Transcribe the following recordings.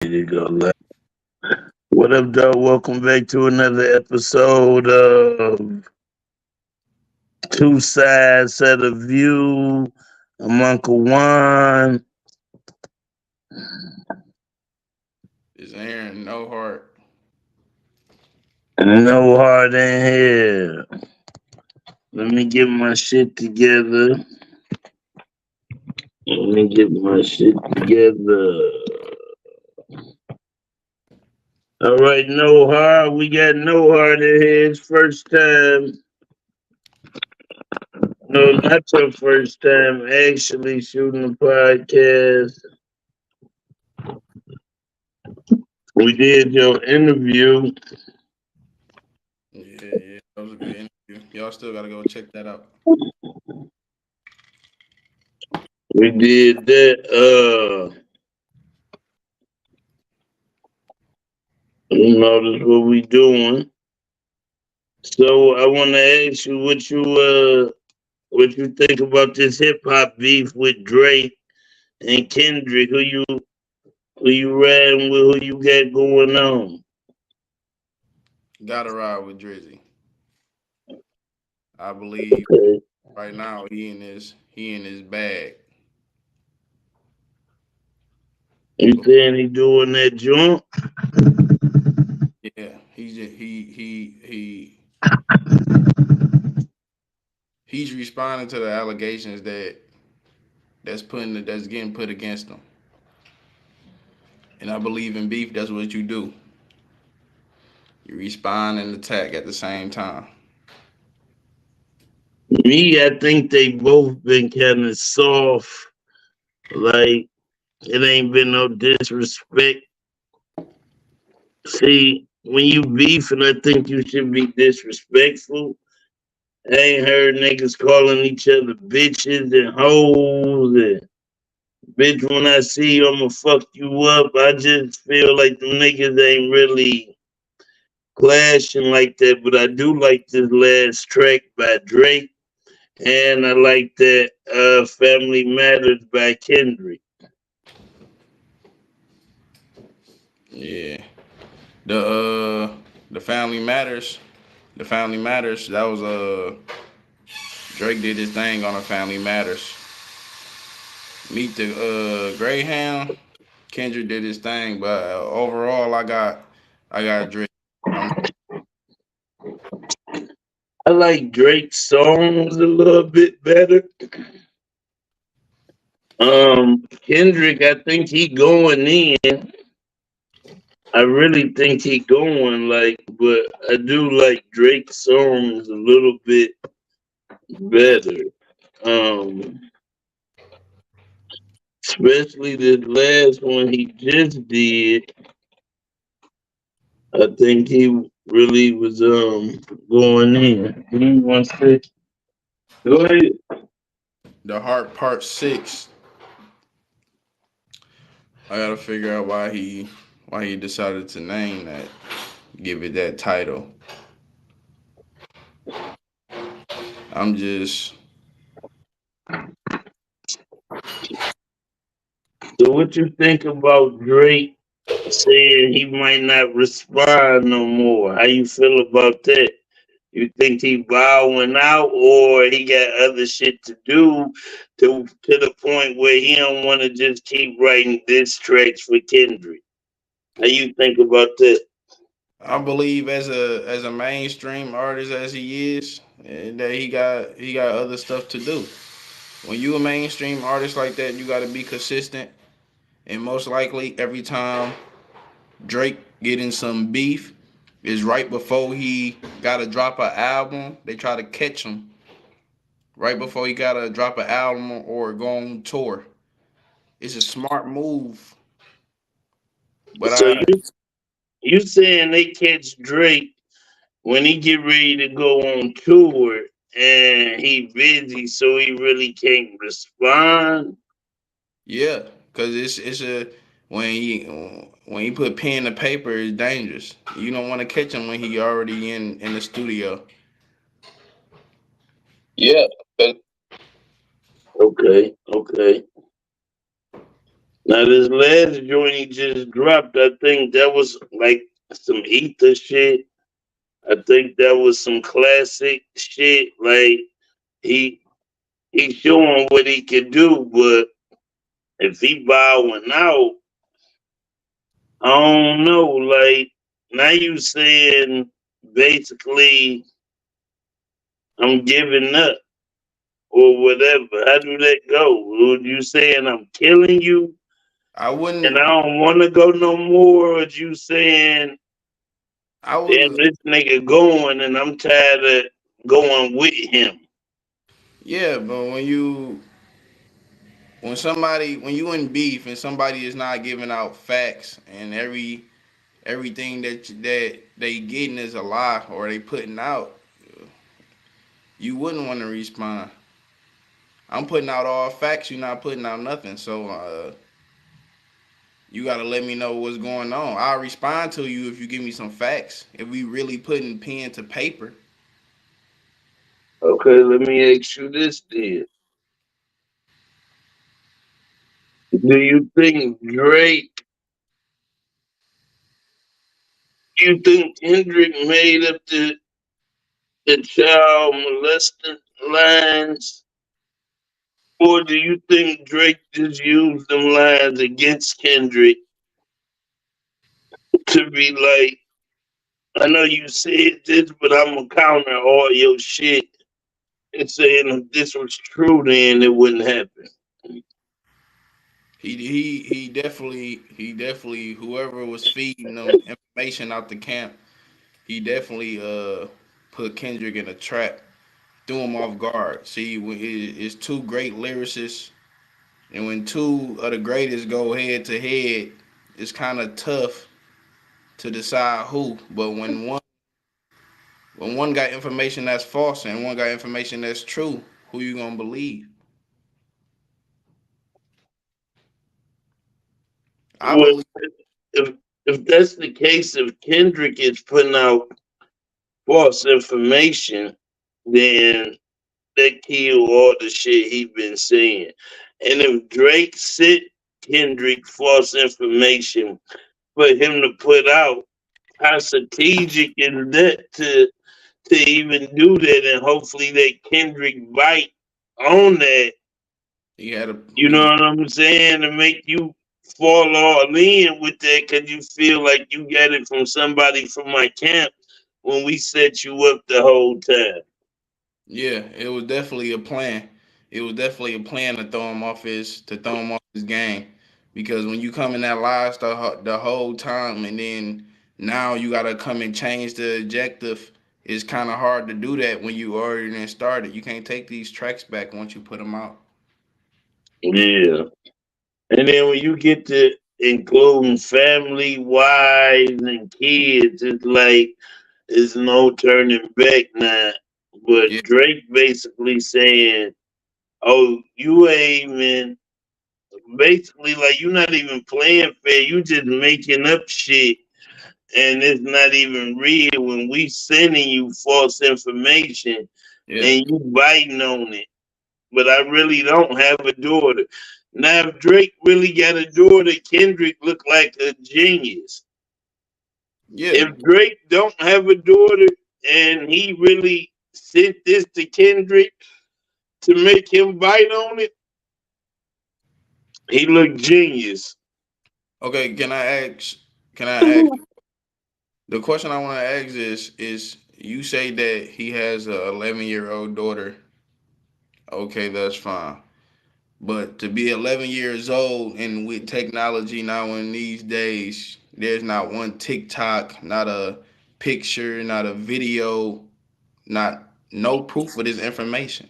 There you go. What up, dog? Welcome back to another episode of Two Sides of the View. I'm Uncle Juan. Is Aaron no heart? No heart in here. Let me get my shit together. Let me get my shit together. All right, no heart. We got no heart in here. It's first time. No, not your first time actually shooting a podcast. We did your interview. Yeah, that was a good interview. Y'all still gotta go check that out. We did that. That's what we doing. So I want to ask you what you think about this hip hop beef with Drake and Kendrick. Who you riding with? Who you got going on? Gotta ride with Drizzy. I believe Okay. right now he in his bag. You saying he doing that joint? Yeah, he's responding to the allegations that's getting put against him. And I believe in beef. That's what you do. You respond and attack at the same time. Me, I think they both been kind of soft. Like it ain't been no disrespect. See, when you beefing, I think you should be disrespectful. I ain't heard niggas calling each other bitches and hoes and bitch when I see you I'ma fuck you up. I just feel like the niggas ain't really clashing like that, but I do like this last track by Drake and I like that Family Matters by Kendrick. Yeah. The Family Matters. The Family Matters. That was Drake did his thing on the Family Matters. Meet the Greyhound. Kendrick did his thing, but overall, I got Drake. I'm I like Drake's songs a little bit better. Kendrick, I think he going in. I really think he going like, but I do like Drake's songs a little bit better. Um, Especially the last one he just did. I think he really was going in. He wants to go ahead. the Heart Part 6. I gotta figure out why he decided to name that, give it that title. I'm just So what you think about Drake saying he might not respond no more? How you feel about that? You think he bowing out, or he got other shit to do to the point where he don't want to just keep writing diss tracks for Kendrick? How you think about that? I believe as a mainstream artist as he is, that he got other stuff to do. When you a mainstream artist like that, you got to be consistent. And most likely, every time Drake getting some beef is right before he gotta drop an album. They try to catch him right before he gotta drop an album or go on tour. It's a smart move, but So you saying they catch Drake when he get ready to go on tour and he busy, so he really can't respond? yeah, cause it's a when he put pen to paper, it's dangerous. You don't want to catch him when he already in the studio. Yeah. Okay, okay. Now this last joint he just dropped, I think that was like some ether shit. I think that was some classic shit. Like he he's showing what he can do, but if he bowing out, I don't know. Like now you saying basically I'm giving up or whatever. How do that go? Would you saying I'm killing you I and I wouldn't. don't want to go no more? Or you saying I damn would. this nigga going and I'm tired of going with him? Yeah, but when you in beef and somebody is not giving out facts and everything that they getting is a lie or they putting out, you wouldn't want to respond. I'm putting out all facts. You're not putting out nothing. So you got to let me know what's going on. I'll respond to you if you give me some facts. If we really putting pen to paper. Okay, let me ask you this then. Do you think Drake, you think Kendrick made up the child molesting lines? Or do you think Drake just used them lines against Kendrick to be like, I know you said this, but I'm gonna counter all your shit and saying if this was true, then it wouldn't happen. He definitely whoever was feeding them information out the camp, he definitely put Kendrick in a trap, threw him off guard. See, it's two great lyricists, and when two of the greatest go head to head, it's kind of tough to decide who. But when one got information that's false and one got information that's true, who you gonna believe? I Well, believe. if if that's the case, if Kendrick is putting out false information, then that kill all the shit he been saying. And if Drake sent Kendrick false information for him to put out, how strategic is that to even do that? And hopefully that Kendrick bite on that. He had a You know what I'm saying? To make you fall all in with that because you feel like you got it from somebody from my camp when we set you up the whole time. Yeah, it was definitely a plan. It was definitely a plan to throw him off his game, because when you come in that lies the whole time and then now you gotta come and change the objective. It's kind of hard to do that when you already done started. You can't take these tracks back once you put them out. Yeah. And then when you get to including family, wives, and kids, it's like there's no turning back now. But Yeah, Drake basically saying, "Oh, you ain't even basically like you're not even playing fair. You just making up shit, and it's not even real. When we sending you false information, yeah, and you biting on it." But I really don't have a daughter. Now, if Drake really got a daughter, Kendrick look like a genius. yeah. If Drake don't have a daughter and he really sent this to Kendrick to make him bite on it, he look genius. Okay, can I ask the question I want to ask is you say that he has a 11-year-old daughter. Okay, that's fine. But to be 11 years old and with technology now in these days, there's not one TikTok, not a picture, not a video, not no proof of this information.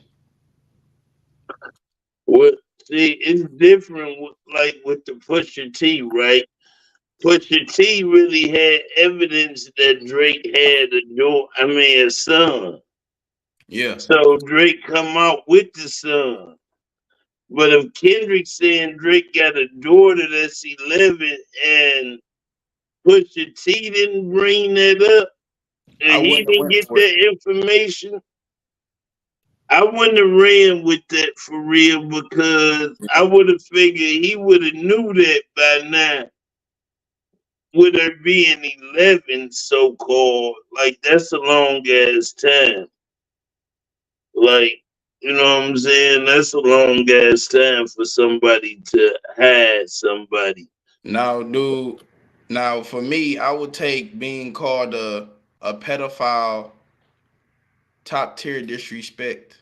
What see, it's different like with the Pusha T, right? Pusha T really had evidence that Drake had a son. Yeah. So Drake come out with the son. But if Kendrick saying Drake got a daughter that's 11 and Pusha T didn't bring that up I and he wouldn't have didn't went get for it. that information, I wouldn't have ran with that for real because I would have figured he would have knew that by now. With her being 11, so called, like that's a long ass time. Like, you know what I'm saying? That's a long ass time for somebody to hide somebody. Now, dude, now for me, I would take being called a pedophile top tier disrespect.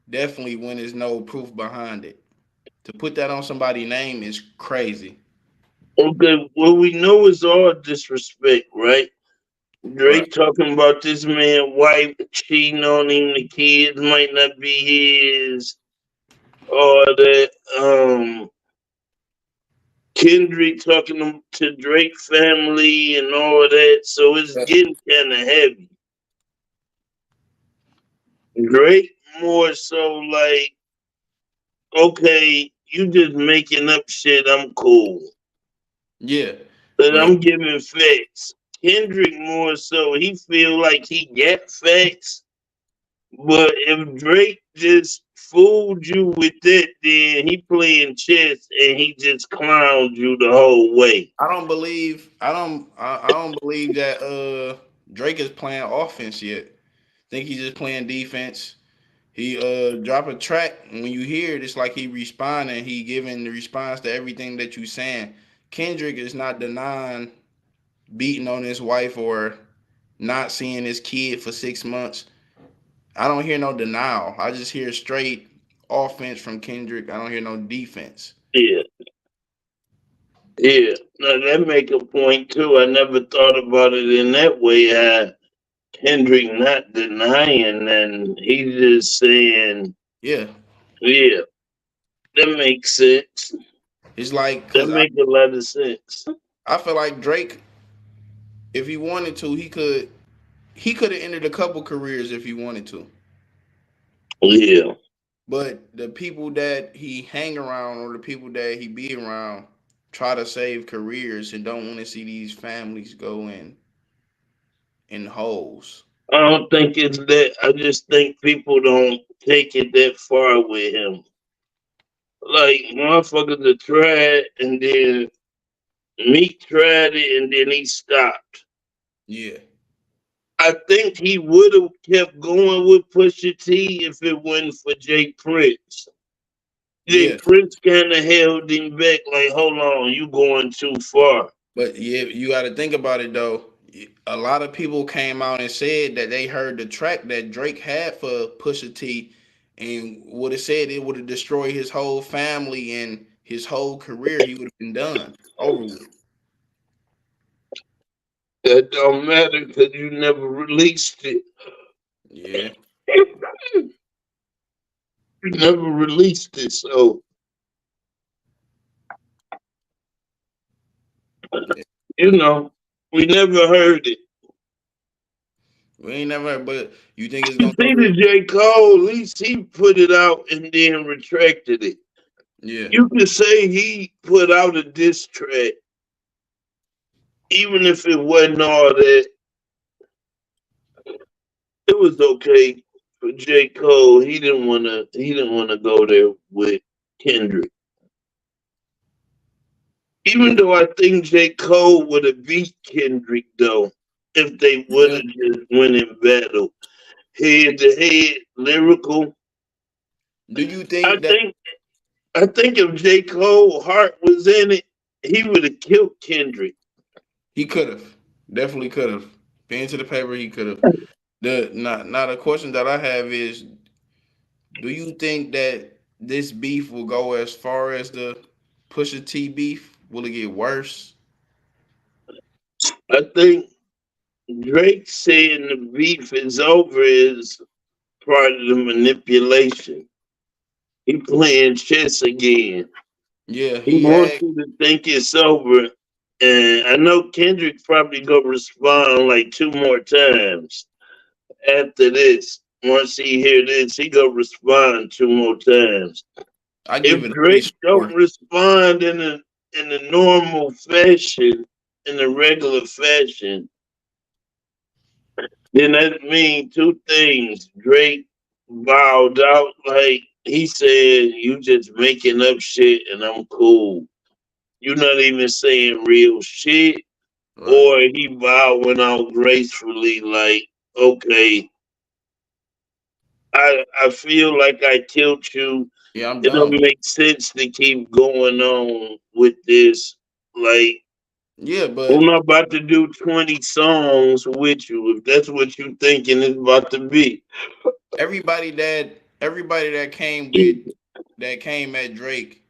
Definitely when there's no proof behind it. To put that on somebody's name is crazy. Okay, well, we know it's all disrespect, right? Right. Drake talking about this man wife cheating on him, the kids might not be his, or that Kendrick talking to Drake family and all that, so it's Yeah. getting kind of heavy. Drake more so like, okay, you just making up shit, I'm cool. Yeah. But But I'm giving facts. Kendrick more so, he feel like he got facts. But if Drake just fooled you with that, then he playing chess and he just clowned you the whole way. I don't believe that Drake is playing offense yet. I think he's just playing defense. He drop a track and when you hear it, it's like he responding, he giving the response to everything that you saying. Kendrick is not denying beating on his wife or not seeing his kid for 6 months. I don't hear no denial. I just hear straight offense from Kendrick. I don't hear no defense. Yeah, yeah. Now that make a point too. I never thought about it in that way. Kendrick not denying and he's just saying, Yeah, yeah, that makes sense. it's like That because I, make a lot of sense. I feel like Drake, if he wanted to, he could have ended a couple careers if he wanted to. Yeah. But the people that he hang around or the people that he be around try to save careers and don't want to see these families go in holes. I don't think it's that. I just think people don't take it that far with him. Like motherfuckers that tried and then Meek tried it and then he stopped. Yeah, I think he would have kept going with Pusha T if it wasn't for Jay Prince. Jay yeah. Prince kind of held him back, like, hold on, you going too far. But yeah, you got to think about it though. A lot of people came out and said that they heard the track that Drake had for Pusha T, and would have said it would have destroyed his whole family and his whole career. He would have been done over with. That don't matter because you never released it. Yeah, You never released it, so you know we never heard it. we ain't never. But you think it's You gonna go see to? the J. Cole, at least he put it out and then retracted it. Yeah, You could say he put out a diss track, even if it wasn't all that. It was okay for J. Cole. He didn't wanna. He didn't want to go there with Kendrick. Even though I think J. Cole would have beat Kendrick though, if they would yeah. have just went in battle head to head, lyrical. Do you I think that think I think if J. Cole heart was in it, he would have killed Kendrick. he could have? Definitely could have. Pen to the paper, he could have. The Now the question that I have is, do you think that this beef will go as far as the Pusha T beef? Will it get worse? I think Drake saying the beef is over is part of the manipulation. He playing chess again. Yeah, He he wants had. you to think it's over. And I know Kendrick probably gonna respond like two more times after this. Once he hear this, he gonna respond two more times. I If give it at Drake least don't 4. respond in a normal fashion, in a regular fashion, then that mean two things. Drake bowed out like he said, "You just making up shit, and I'm cool. You're not even saying real shit." Right. Or he bowing out gracefully, like, "Okay, I feel like I killed you. Yeah, I'm It don't done. make sense to keep going on with this. Like, Yeah, I'm but not about to do 20 songs with you if that's what you thinking it's about to be." everybody that came at Drake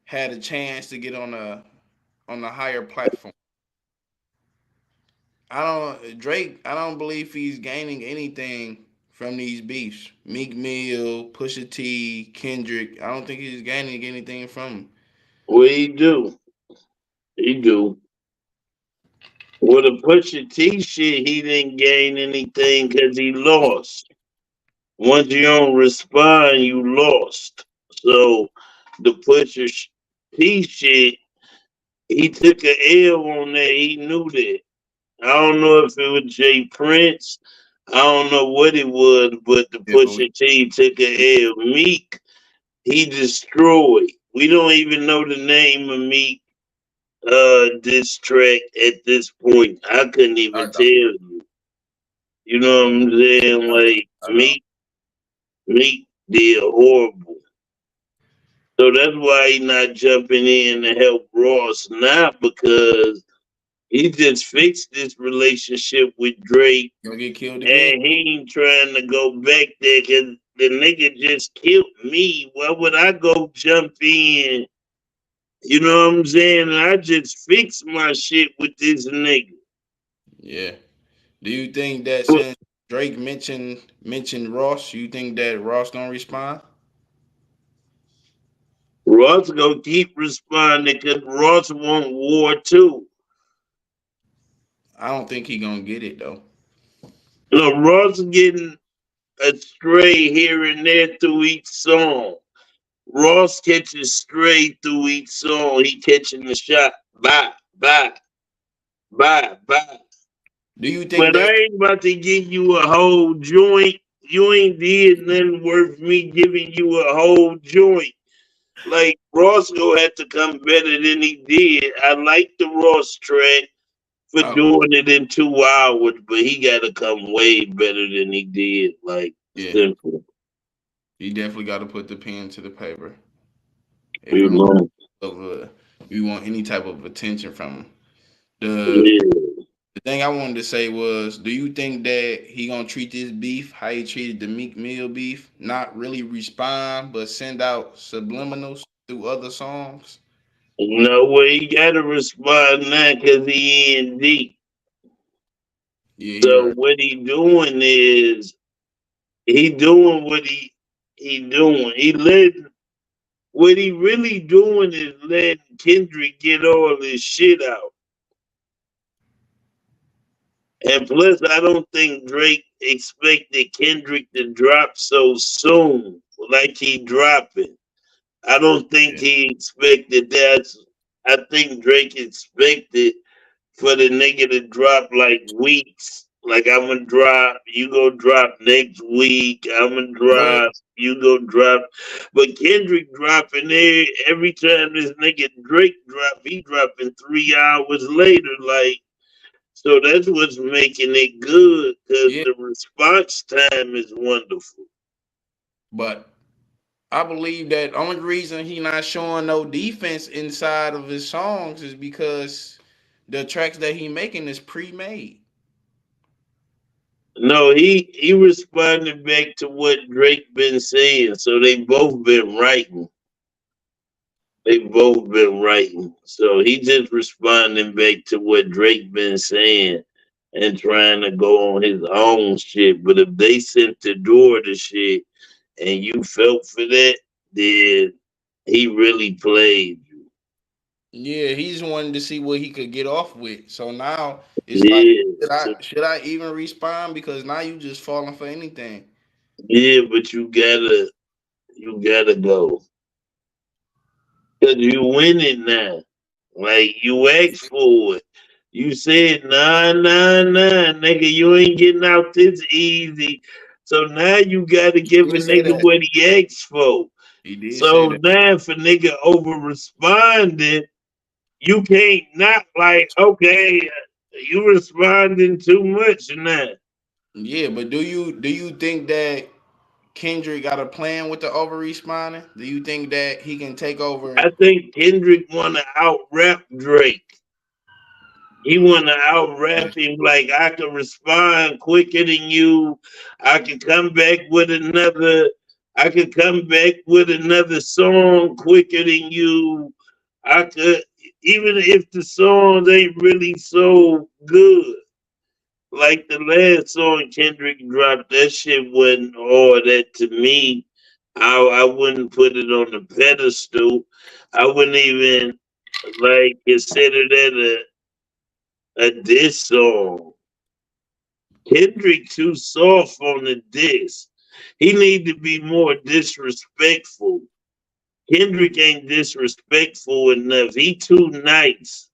had a chance to get on a higher platform. I don't believe he's gaining anything from these beefs. Meek Mill, Pusha T, Kendrick. I don't think he's gaining anything from 'em. What he do? He do. With a Pusha T shit, he didn't gain anything because he lost. Once you don't respond, you lost. So the T shit, he took a L on that. He knew that. I don't know if it was Jay Prince. I don't know what it was, but the Yeah, but Pusha T took a L. Meek, he destroyed. We don't even know the name of Meek diss track at this point. I couldn't even tell you. You know what I'm saying? Like I know. Meek did horrible. So that's why he not jumping in to help Ross, not because he just fixed this relationship with Drake Gonna get killed again. and he ain't trying to go back there because the nigga just killed me. Why would I go jump in? You know what I'm saying? I just fixed my shit with this nigga. Yeah. Do you think that But since Drake mentioned Ross, you think that Ross don't respond? Ross gonna keep responding because Ross want war too. I don't think he gonna get it though. You know, Ross getting a stray here and there through each song. Ross catches stray through each song. He catching the shot. Bye, bye, bye, bye. Do you think But I that ain't about to give you a whole joint. You ain't did nothing worth me giving you a whole joint. Like Roscoe had to come better than he did. I like the Ross track for oh doing it in 2 hours, but he got to come way better than he did. Like yeah, simple, he definitely gotta put the pen to the paper if you you know. if you want any type of attention from him. The Yeah. the thing I wanted to say was, do you think that he gonna treat this beef how he treated the Meek Mill beef? Not really respond, but send out subliminals through other songs? No way he got to respond now because he in deep. Yeah, he So right. what he doing is he doing what he doing. He letting what he really doing is letting Kendrick get all his shit out. And plus, I don't think Drake expected Kendrick to drop so soon, like he dropping. I don't think Yeah. he expected that. I think Drake expected for the nigga to drop like weeks. Like I'm gonna drop, you go drop next week. I'm gonna But drop, you go drop. But Kendrick dropping there every time this nigga Drake drop, he dropping 3 hours later. Like so, that's what's making it good because yeah, the response time is wonderful. but I believe that only reason he not showing no defense inside of his songs is because the tracks that he making is pre-made. No, he responded back to what Drake been saying. So they both been writing. They both been writing. So he just responding back to what Drake been saying and trying to go on his own shit. But if they sent the door to shit and you felt for that, then he really played you. Yeah, he just wanted to see what he could get off with. So now it's like, Yeah. So should I even respond? Because now you just falling for anything. yeah, but you gotta go. Cause you winning now. Like you asked for it. You said, nah, nah, nah, nigga, you ain't getting out this easy. So now you gotta He give a did say nigga that. what he asked for. He did say So that. now if a nigga over responded, you can't not like, okay, you responding too much now. Yeah, but do you think that Kendrick got a plan with the over responding? Do you think that he can take over? I think Kendrick wanna out rap Drake. He wanna out rap him like I can respond quicker than you. I can come back with another. I could come back with another song quicker than you. I could, even if the songs ain't really so good. Like the last song Kendrick dropped, that shit wasn't all that to me. I wouldn't put it on the pedestal. I wouldn't even like consider that a diss song. Kendrick too soft on the diss. He need to be more disrespectful. Kendrick ain't disrespectful enough. He too nice.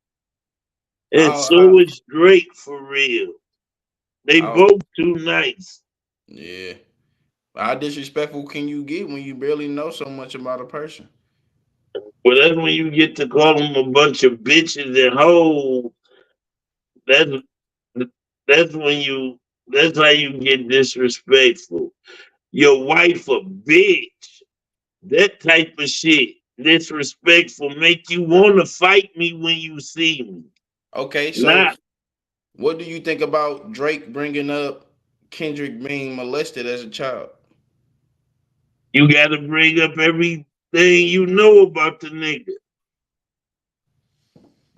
And How, so how, is Drake for real. They how both too nice. yeah. How disrespectful can you get when you barely know so much about a person? But that's when you get to call them a bunch of bitches and hoes. That's that's when you that's how you get disrespectful. Your wife a bitch. That type of shit. Disrespectful. Make you want to fight me when you see me. Okay, so Not what do you think about Drake bringing up Kendrick being molested as a child? you got to bring up everything you know about the nigga.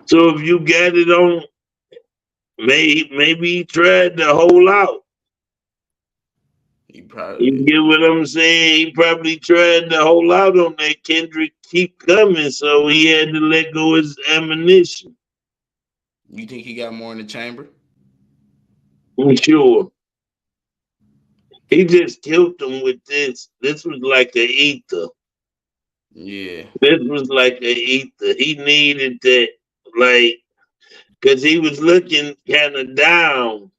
So if you got it on, maybe he tried to hold out. He You probably. get what I'm saying? He probably tried to hold out on that Kendrick keep coming, so he had to let go his ammunition. You think he got more in the chamber? I'm sure. He just killed him with this. This was like a ether. Yeah. This was like a ether. He needed that, like, because he was looking kind of down.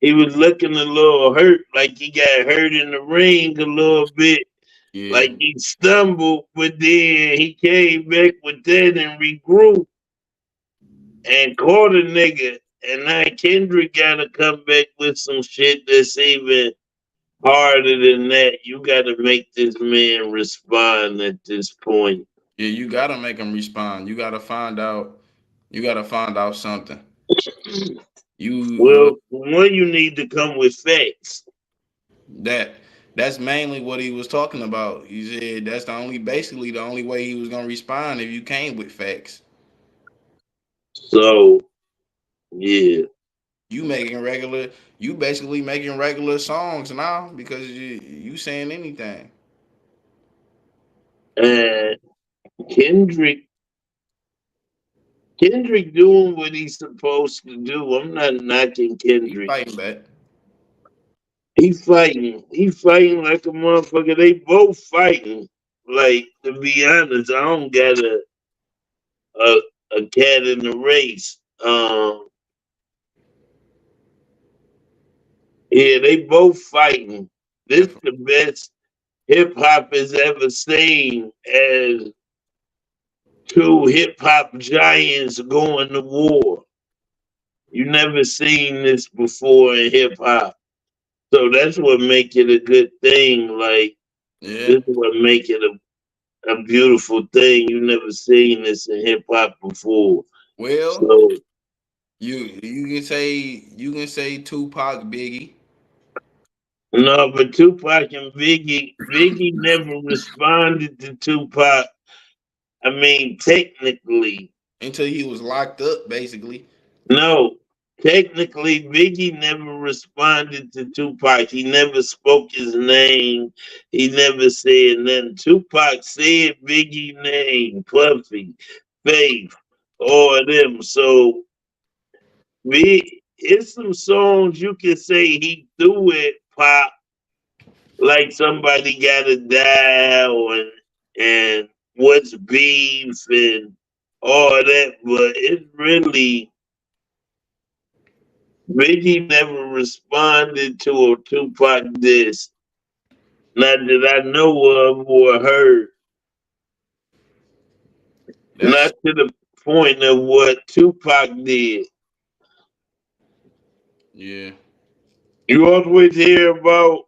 He was looking a little hurt, like he got hurt in the ring a little bit, Yeah. like he stumbled, but then he came back with that and regrouped and caught a nigga. And now Kendrick gotta come back with some shit that's even harder than that. You gotta make this man respond at this point. Yeah, you gotta make him respond. You gotta find out. You gotta find out something. You Well, one, you need to come with facts. that that's mainly what he was talking about. He said that's basically the only way he was gonna respond if you came with facts. So, yeah. You making regular, you basically making regular songs now because you saying anything. And Kendrick, Kendrick doing what he's supposed to do. I'm not knocking He Kendrick. fighting back. He fighting. He fighting like a motherfucker. They both fighting. Like, to be honest, I don't got a, a cat in the race. Yeah, they both fighting. This If the best hip hop has ever seen as two hip hop giants going to war. You never seen this before in hip hop. So that's what make it a good thing. Like, yeah, this is what make it a beautiful thing. You never seen this in hip hop before. well, So you can say Tupac, Biggie. no, but Tupac and Biggie never responded to Tupac. I mean, technically, Until he was locked up, basically. no. Technically, Biggie never responded to Tupac. He never spoke his name. He never said nothing. Tupac said Biggie name, Puffy, Faith, all of them. So it's some songs you can say he threw it, Pop, like somebody gotta die and what's beef and all that, but it's really Biggie never responded to a Tupac diss, not that I know of or heard. That's Not to the point of what Tupac did. yeah. You always hear about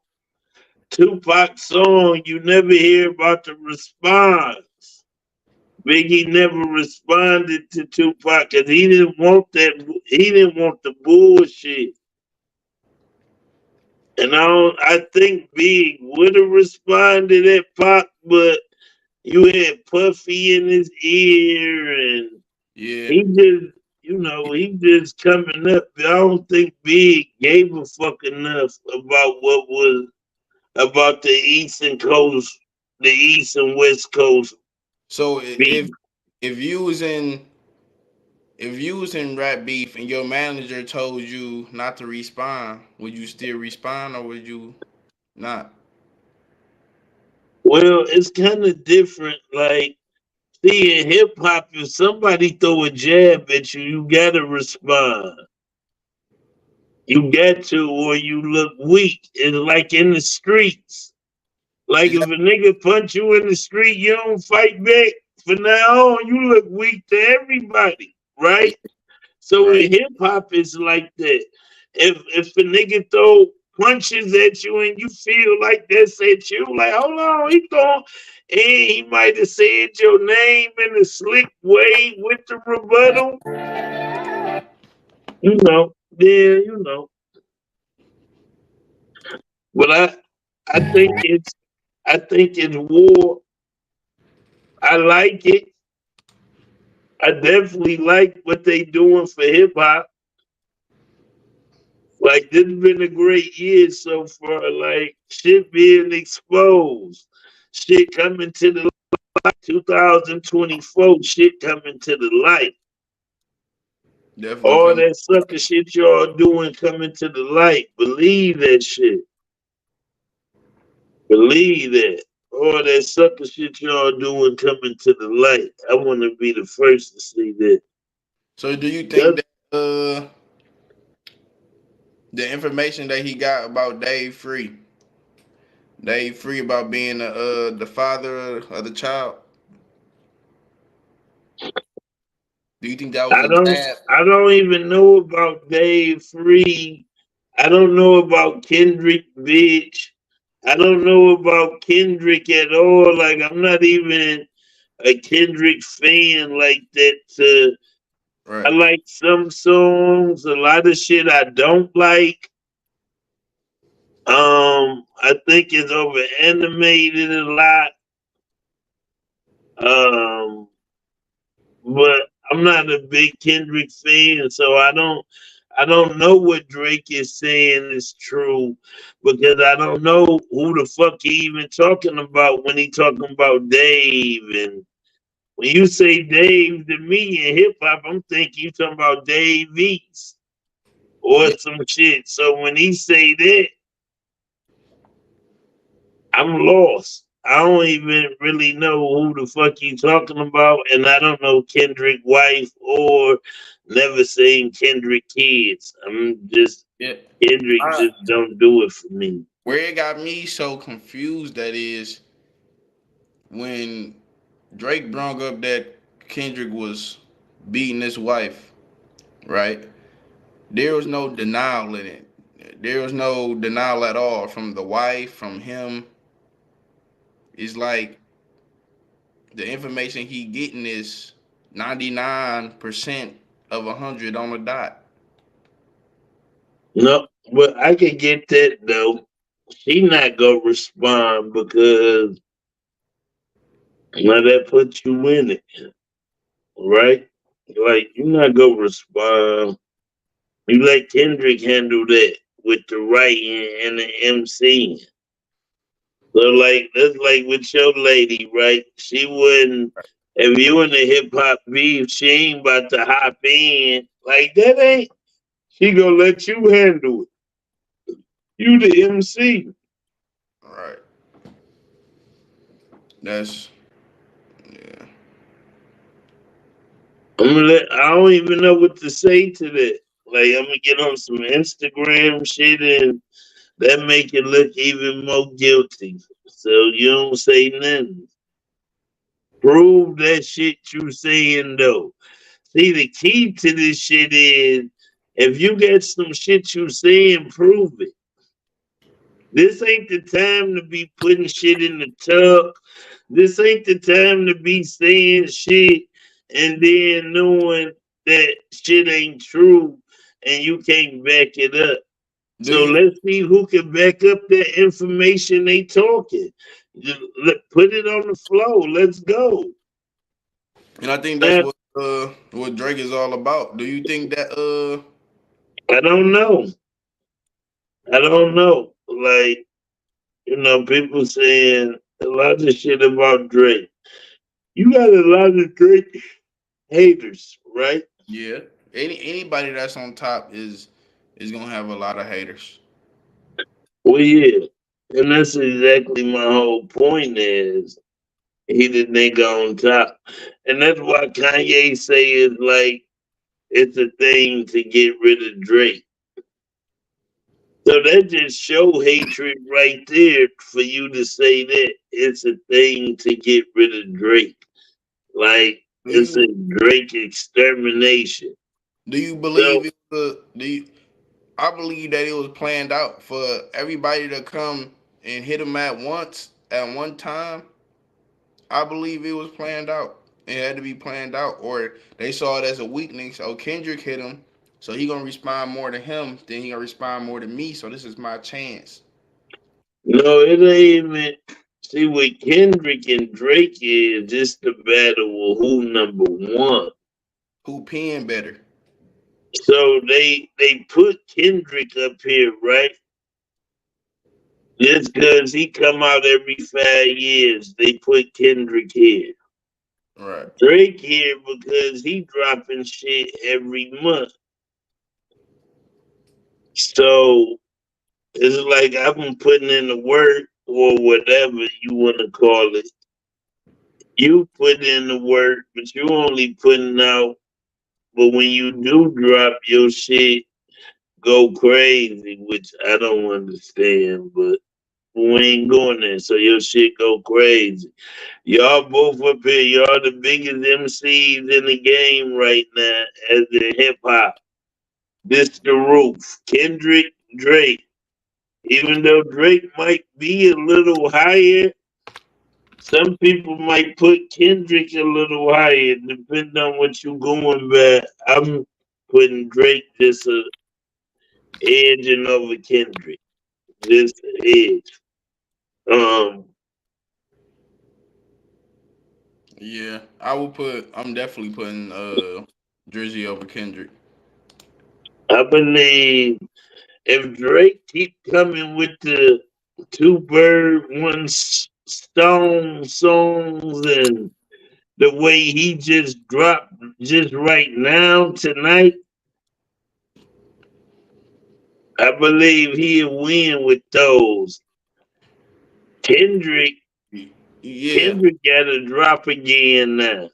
Tupac's song, you never hear about the response. Biggie never responded to Tupac because he didn't want that. He didn't want the bullshit. And I think Big would have responded at Pac, but you had Puffy in his ear, and Yeah. he just, he just coming up. I don't think Big gave a fuck enough about what was about the East and Coast, the East and West Coast So beef. if you was in if you was in rap beef and your manager told you not to respond, would you still respond or would you not? Well, it's kind of different. Like, see, in hip hop, if somebody throw a jab at you, you gotta respond. You got to, or you look weak. It's like in the streets. Like Is if that a nigga punch you in the street, you don't fight back. From now on, you look weak to everybody, yeah, right? So right? in hip hop, it's like that. If a nigga throw punches at you and you feel like that's at you, like hold on, he throw, and he might have said your name in a slick way with the rebuttal, then But I think it's war. I like it. I definitely like what they doing for hip hop. Like this has been a great year so far. Like shit being exposed, shit coming to the light. 2024 shit coming to the light. Definitely All coming. that sucker shit y'all doing coming to the light. Believe that shit. Believe that. All that sucker shit y'all doing coming to the light. I want to be the first to see that. So do you think That that the information that he got about Dave Free about being the father of the child, do you think that was I a don't. jab? I don't even know about Dave Free. I don't know about Kendrick, bitch. I don't know about Kendrick at all. Like I'm not even a Kendrick fan like that. I Right. like some songs. A lot of shit I don't like. I think it's over animated a lot. Um, but I'm not a big Kendrick fan, so I don't know what Drake is saying is true because I don't know who the fuck he even talking about when he talking about Dave. And when you say Dave to me in hip hop, I'm thinking you talking about Dave East or Yeah. some shit. So when he say that, I'm lost. I don't even really know who the fuck you talking about, and I don't know Kendrick wife or never seen Kendrick kids. I'm just Yeah. Kendrick I, just don't do it for me. where it got me so confused that is when Drake brought up that Kendrick was beating his wife, right? There was no denial in it. There was no denial at all from the wife, from him. It's like the information he getting is 99% of 100 on the dot. No, but I can get that though. She not gonna respond because now that puts you in it, right? Like you're not gonna respond. You let Kendrick handle that with the writing and the MC. So like that's like with your lady, right? She wouldn't if you in the hip hop beef, she ain't about to hop in. Like that ain't she gonna let you handle it. You the MC. All right. That's yeah. I don't even know what to say to that. Like I'm gonna get on some Instagram shit and that make it look even more guilty. So you don't say nothing. Prove that shit you saying though. See, the key to this shit is if you get some shit you saying, prove it. This ain't the time to be putting shit in the tub. This ain't the time to be saying shit and then knowing that shit ain't true and you can't back it up. Do So you? let's see who can back up that information they talking. Put it on the floor. Let's go. And I think that's Now, what Drake is all about. Do you think that I don't know. I don't know. Like, people saying a lot of shit about Drake. You got a lot of Drake haters, right? yeah, anybody that's on top is gonna have a lot of haters. Well, yeah. And that's exactly my whole point is he the nigga on top. And that's why Kanye say is like it's a thing to get rid of Drake. So that just show hatred right there for you to say that it's a thing to get rid of Drake. Like Do it's you a Drake extermination. do you So believe do you? I believe that it was planned out for everybody to come and hit him at once at one time. I believe it was planned out. It had to be planned out, or they saw it as a weakness. Oh, Kendrick hit him, so he gonna respond more to him. Then he gonna respond more to me. So this is my chance. no, it ain't even see what Kendrick and Drake is just the battle of who number one. Who pen better? So they put Kendrick up here, right? Just because he come out every 5 years, they put Kendrick here. Right. Drake here because he dropping shit every month. So it's like I've been putting in the work or whatever you want to call it. You put in the work, but you only putting out. But when you do drop your shit, go crazy, which I don't understand. But we ain't going there, so your shit go crazy. Y'all both up here. Y'all the biggest MCs in the game right now as in hip hop. This the roof. Kendrick, Drake. Even though Drake might be a little higher, some people might put Kendrick a little higher, depending on what you going by. I'm putting Drake just a edging over Kendrick. Just a edge. Um, Yeah, I will put. I'm definitely putting Drizzy over Kendrick. I believe if Drake keep coming with the two bird, one stone songs and the way he just dropped just right now tonight, I believe he'll win with those. Kendrick, Yeah, Kendrick got to drop again now.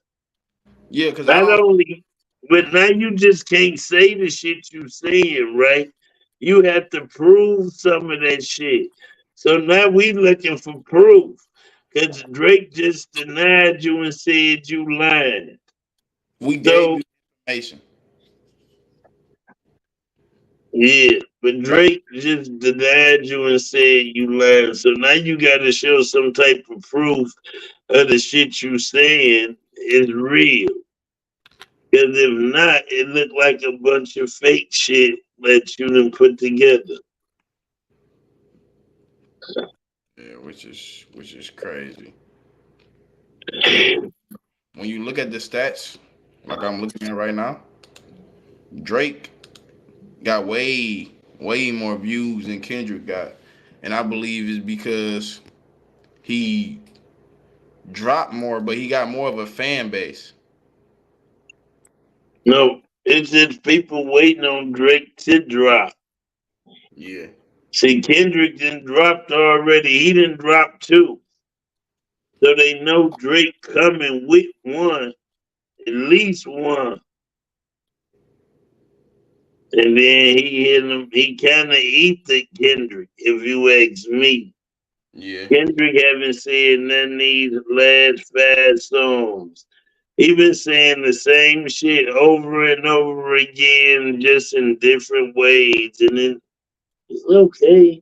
yeah, because I Not don't. only, but now you just can't say the shit you saying, right? You have to prove some of that shit. So now we looking for proof. Cause Drake just denied you and said you lying. We gave So you information. yeah, but Drake just denied you and said you lying. So now you gotta show some type of proof of the shit you saying is real. Because if not, it look like a bunch of fake shit that you done put together. Yeah, which is crazy. Because when you look at the stats, like I'm looking at right now, Drake got way more views than Kendrick got, and I believe it's because he dropped more, but he got more of a fan base. No, it's just people waiting on Drake to drop. Yeah, See, Kendrick didn't dropped already. He didn't drop two. So they know Drake coming with one, at least one. And then he hit him. He kind of eat the Kendrick, if you ask me. Yeah. Kendrick haven't said none these last 5 songs. He been saying the same shit over and over again, just in different ways, and it's okay.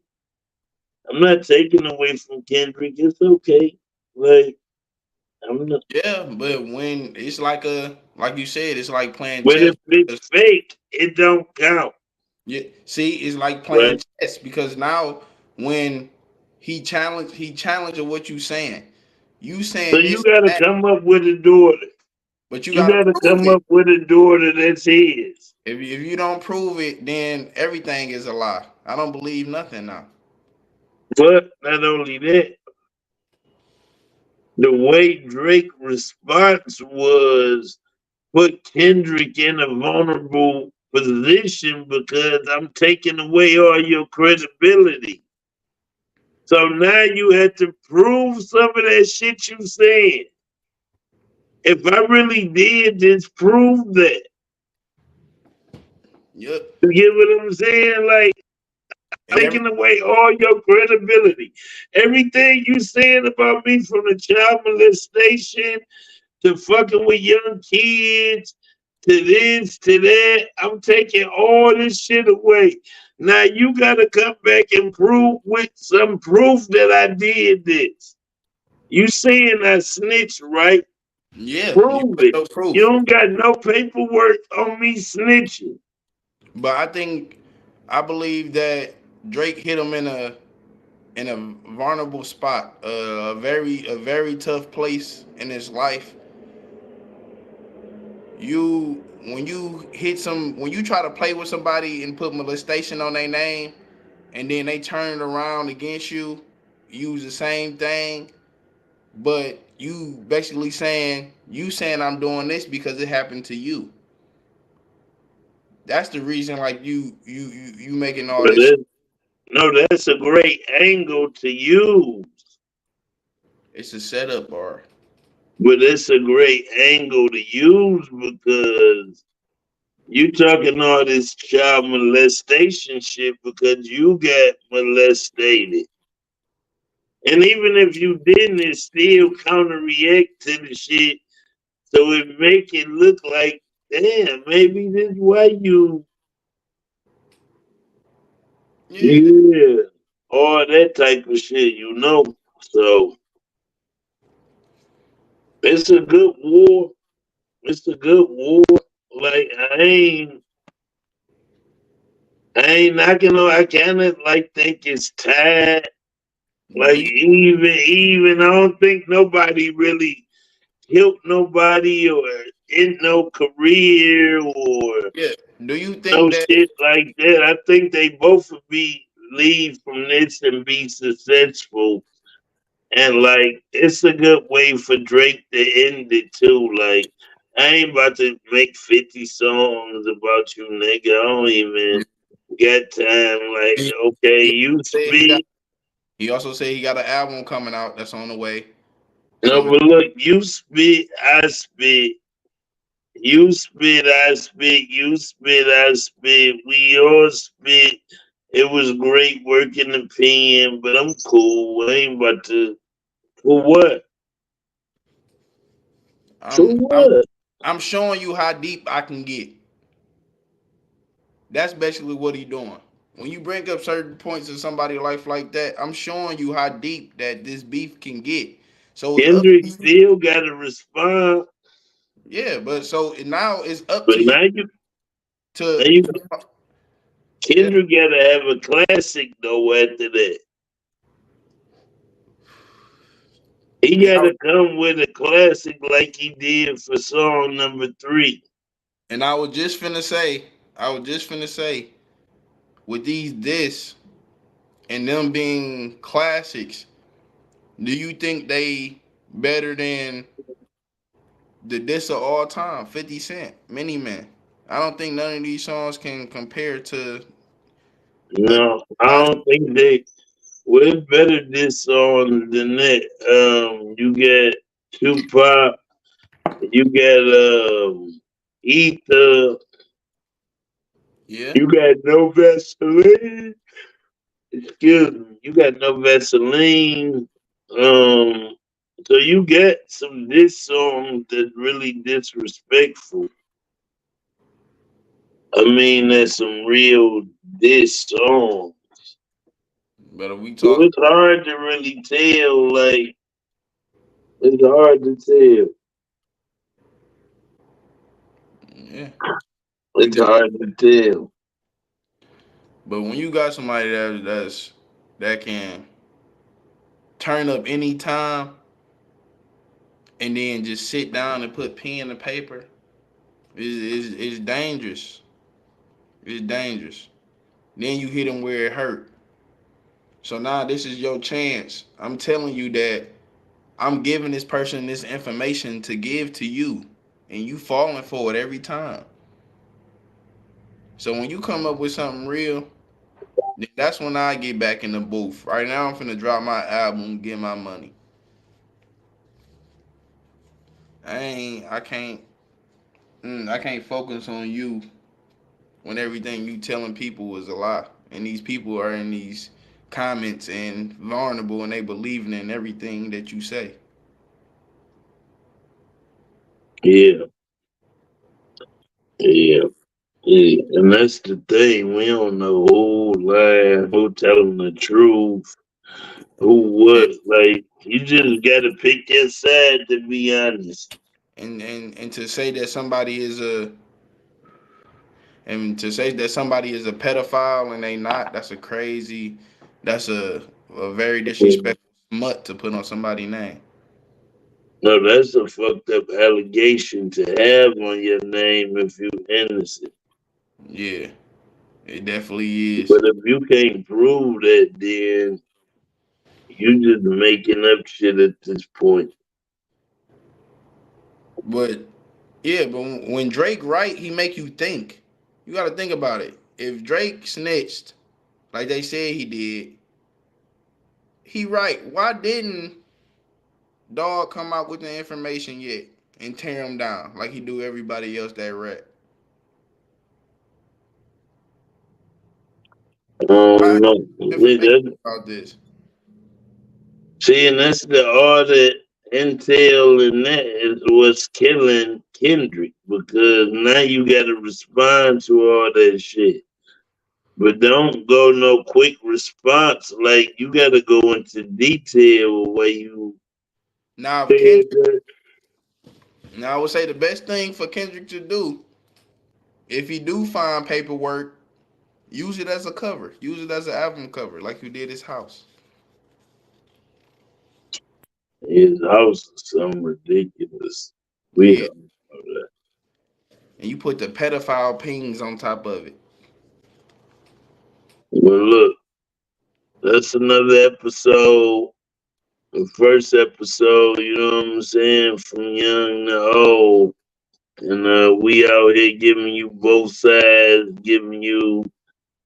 I'm not taking away from Kendrick. It's okay. Like I'm not. Yeah, but when it's like you said, it's like playing But chess. if it's fake, it don't count, Yeah, see, it's like playing right? chess because now when he challenged what you saying. You So saying you this, got to that, come up with a daughter. but you You gotta got to prove come it. up with a daughter that's his. If you don't prove it, then everything is a lie. I don't believe nothing now. But not only that, the way Drake response was put Kendrick in a vulnerable position because I'm taking away all your credibility. So now you had to prove some of that shit you said. If I really did this, prove that. Yep. You get what I'm saying? Like And every taking away all your credibility. Everything you said about me from the child molestation to fucking with young kids to this to that, I'm taking all this shit away. Now you gotta come back and prove with some proof that I did this. You saying I snitched, right? yeah, you Prove put it. no You proof. don't got no paperwork on me snitching. But I believe that Drake hit him in a vulnerable spot, a very tough place in his life. When you try to play with somebody and put molestation on their name, and then they turn it around against you, use the same thing, but you saying I'm doing this because it happened to you. That's the reason, like you making all But this. no, that's a great angle to use. It's a setup, or But it's a great angle to use because you talking all this child molestation shit because you got molested. And even if you didn't, it still counter react to the shit. So it make it look like, damn, maybe this why yeah. yeah, all that type of shit. So it's a good war. It's a good war. Like I ain't knocking on. I kind of like think it's tied. Like Do even I don't think nobody really killed nobody or in no career or Yeah. Do you no think that? shit like that. I think they both would be leave from this and be successful. And like it's a good way for Drake to end it too. Like I ain't about to make 50 songs about you, nigga. I don't even got time. Like, He, okay, he you said he got. speak. He also said he got an album coming out that's on the way. No, So but look, you spit, I spit. You spit, I spit. You spit, I spit. We all spit. It was great working the pen, but I'm cool. I ain't about to. For what? For I'm I'm what? I'm showing you how deep I can get. That's basically what he doing. When you bring up certain points in somebody's life like that, I'm showing you how deep that this beef can get. So it's up Kendrick to you. still got to respond, Yeah, but so now it's up but to you now to you, yeah, Kendrick got to have a classic though. After that, he and got I, to come with a classic like he did for song number 3. and I was just finna say, with these this and them being classics, do you think they better than the diss of all time, 50 Cent, Many Men? I don't think none of these songs can compare to a No, I classic. don't think they. Well, it's better this song than that. You get Tupac, you get Ether, Yeah. You got no Vaseline. Excuse me. You got no Vaseline. Um, so you got some diss songs that really disrespectful. I mean, that's some real diss songs. But if we So talk, it's hard to really tell. Like it's hard to tell. yeah, we It's just. hard to tell. But when you got somebody that can turn up anytime and then just sit down and put pen to paper, is dangerous. It's dangerous. Then you hit them where it hurt. So now this is your chance. I'm telling you that I'm giving this person this information to give to you, and you falling for it every time. So when you come up with something real, then that's when I get back in the booth. Right now, I'm finna drop my album, get my money. I can't, I can't focus on you when everything you telling people is a lie, and these people are in these comments and vulnerable, and they believing in everything that you say. Yeah, yeah, yeah. And that's the thing. We don't know who lying, who telling the truth, who what. Like you just gotta pick your side to be honest. And to say that somebody is a and to say that somebody is a pedophile and they not, that's a very disrespectful smut to put on somebody's name. No, that's a fucked up allegation to have on your name if you innocent. Yeah, it definitely is. But if you can't prove that, then you just making up shit at this point. But yeah, but when Drake right, he make you think. You got to think about it. If Drake snitched like they said he did, he right. Why didn't Dog come out with the information yet and tear him down like he do everybody else that rap? Why No. information about this? See, and that's the all the intel and that is what's killing Kendrick because now you got to respond to all that shit. But don't go no quick response. Like you got to go into detail where you Now, if said Kendrick, that. now I would say the best thing for Kendrick to do, if he do find paperwork, use it as a cover. Use it as an album cover, like you did his house. His house is something ridiculous. We Yeah, don't know that. and you put the pedophile pings on top of it. Well, look, that's another episode. The first episode, you know what I'm saying, from young to old. And we out here giving you both sides, giving you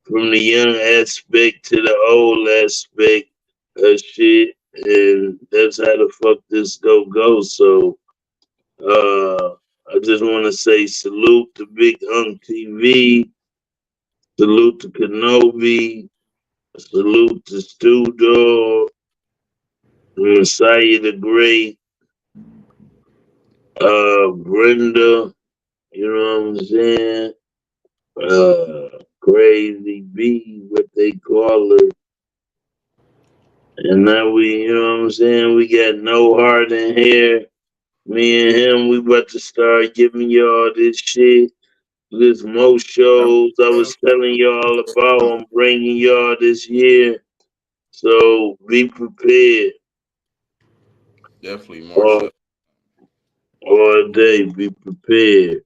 from the young aspect to the old aspect of shit. And that's how the fuck this go. So I just want to say salute to Big Unk TV, salute to Kenobi, salute to Stu Dog, Messiah the Great, Brenda, you know what I'm saying? Crazy B, what they call her. And now we, you know what I'm saying? We got No Heart in here. Me and him, we about to start giving y'all this shit. There's more shows I was telling y'all about. I'm bringing y'all this year. So be prepared Definitely more all, so. all day. Be prepared.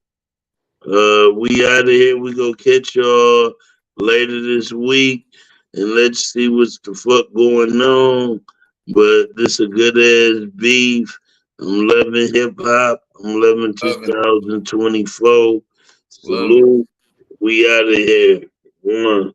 We out of here. We gonna catch y'all later this week, and let's see what's the fuck going on. But this a good ass beef. I'm loving hip hop. I'm loving Love it. 2024. Love it. Salute. We out of here. One.